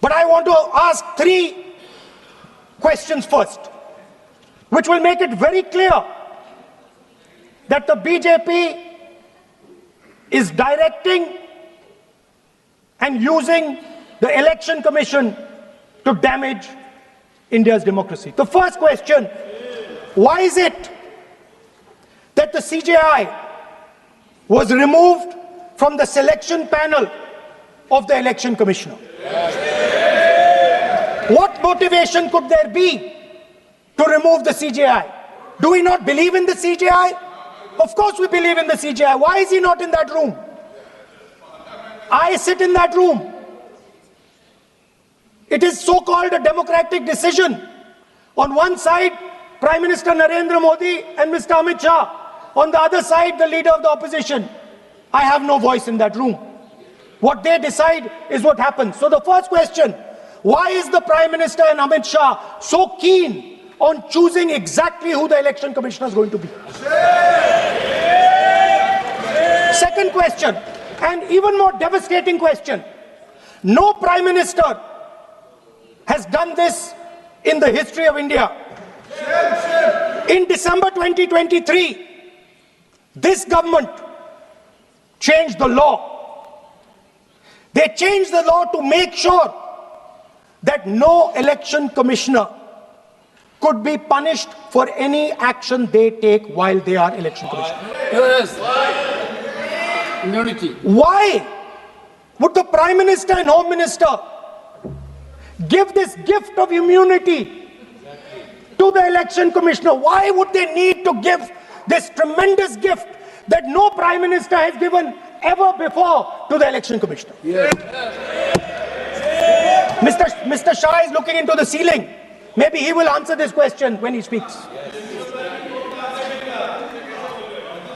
But I want to ask 3 questions first, which will make it very clear that the BJP is directing and using the Election Commission to damage India's democracy. The first question, why is it that the CJI was removed from the selection panel of the Election Commissioner? What motivation could there be to remove the CJI? Do we not believe in the CJI? Of course we believe in the CJI. Why is he not in that room? I sit in that room. It is so-called a democratic decision. On one side, Prime Minister Narendra Modi and Mr. Amit Shah. On the other side, the leader of the opposition. I have no voice in that room. What they decide is what happens. So the first question, why is the Prime Minister and Amit Shah so keen on choosing exactly who the Election Commissioner is going to be? Second question, and even more devastating question, no Prime Minister has done this in the history of India. In December 2023, this government changed the law. They changed the law to make sure that no election commissioner could be punished for any action they take while they are election commissioner. Yes. Immunity. Why would the Prime Minister and Home Minister give this gift of immunity to the election commissioner? Why would they need to give this tremendous gift that no Prime Minister has given ever before to the election commissioner? Yes. Mr. Shah is looking into the ceiling. Maybe he will answer this question when he speaks.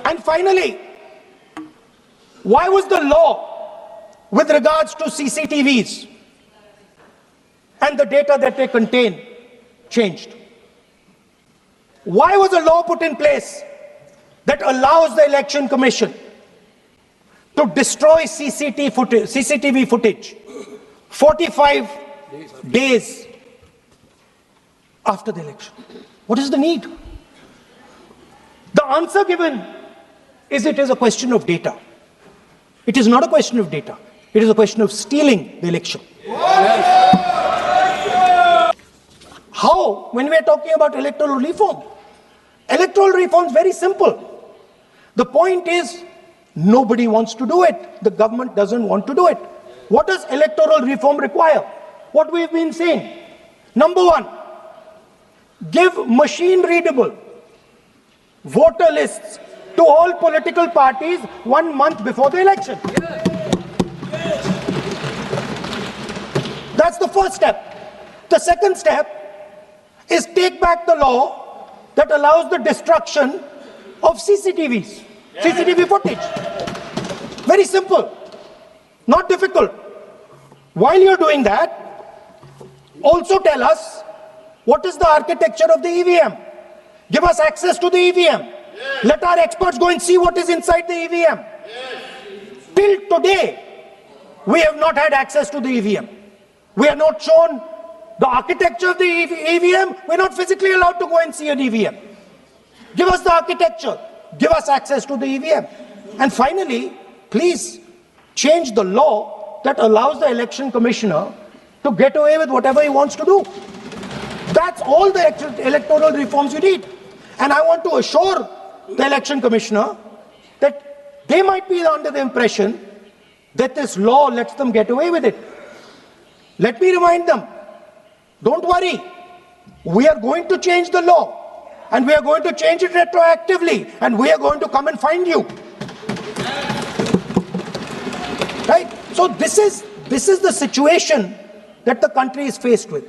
And finally, why was the law with regards to CCTVs and the data that they contain changed? Why was a law put in place that allows the Election Commission to destroy CCTV footage 45 days after the election? What is the need? The answer given is it is a question of data. It is not a question of data. It is a question of stealing the election. How? When we are talking about electoral reform. Electoral reform is very simple. The point is, nobody wants to do it. The government doesn't want to do it. What does electoral reform require? What we've been saying. Number 1, give machine-readable voter lists to all political parties 1 month before the election. That's the first step. The second step is take back the law that allows the destruction of CCTVs, CCTV footage. Very simple, not difficult. While you're doing that, also tell us what is the architecture of the EVM. Give us access to the EVM. Let our experts go and see what is inside the EVM. Till today, we have not had access to the EVM. We are not shown the architecture of the EVM. We're not physically allowed to go and see an EVM. Give us the architecture. Give us access to the EVM. And finally, please change the law that allows the election commissioner to get away with whatever he wants to do. That's all the electoral reforms you need. And I want to assure the election commissioner that they might be under the impression that this law lets them get away with it. Let me remind them, don't worry, we are going to change the law and we are going to change it retroactively and we are going to come and find you. Right? So this is the situation that the country is faced with.